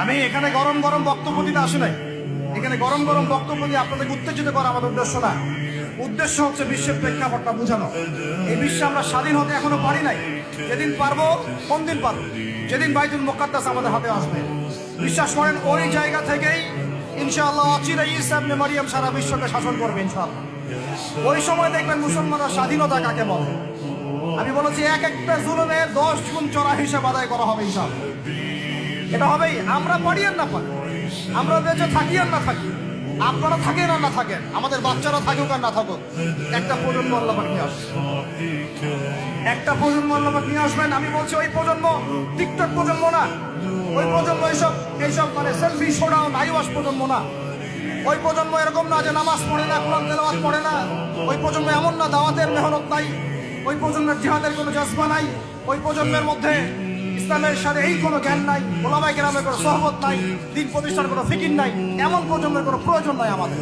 আমি এখানে গরম গরম বক্তব্য দিতে আসি নাই। এখানে গরম গরম বক্তব্য দিয়ে আপনাদেরকে উত্তেজিত করা আমাদের উদ্দেশ্য না। উদ্দেশ্য হচ্ছে বিশ্বের প্রেক্ষাপটটা বোঝানো। এই বিশ্বে আমরা স্বাধীন হতে এখনো পারি নাই। যেদিন পারবো, কোন দিন পারবো? যেদিন বাইতুল মুকাদ্দাস আমাদের হাতে আসবে। বিশ্বাস করেন, ওই জায়গা থেকেই ইনশাআল্লাহ অচিরে ঈসা ইবনে মারিয়াম সারা বিশ্বকে শাসন করবে ইনশাআল্লাহ। ওই সময় দেখবেন মুসলমানরা স্বাধীনতা কাকে বলে। আমি বলেছি, এক একটা জুলুমের 10 গুণ চড়া হিসেব আদায় করা হবে ইনশাআল্লাহ। এটা হবেই, আমরা পারি আর না পারি, আমরা বেঁচে থাকি আর না থাকি, আপনারা থাকেন আর না থাকেন, আমাদের বাচ্চারা থাকুক আর না থাকুক, একটা প্রজন্ম আল্লাহ পাক নিয়ে আসবেন। একটা প্রজন্ম আল্লাহ পাক নিয়ে আসবেন। আমি বলছি, ওই প্রজন্ম টিকটক প্রজন্ম না, ওই প্রজন্ম এইসব মানে সেলফি শোনাও নাইওয়াস প্রজন্ম না। ওই প্রজন্ম এরকম না যে নামাজ পড়ে না, কোরআন তেলাওয়াত পড়ে না। ওই প্রজন্ম এমন না দাওয়াতের মেহনত নাই, ওই প্রজন্মের জিহাদের কোনো জজবা নাই, ওই প্রজন্মের মধ্যে ইসলামের সাথে এই কোনো জ্ঞান নাই, ওলামায়ে কেরামের কোনো সহবত নাই, দিন প্রতিষ্ঠার কোনো ফিকির নাই। এমন প্রজন্মের কোনো প্রয়োজন নাই আমাদের।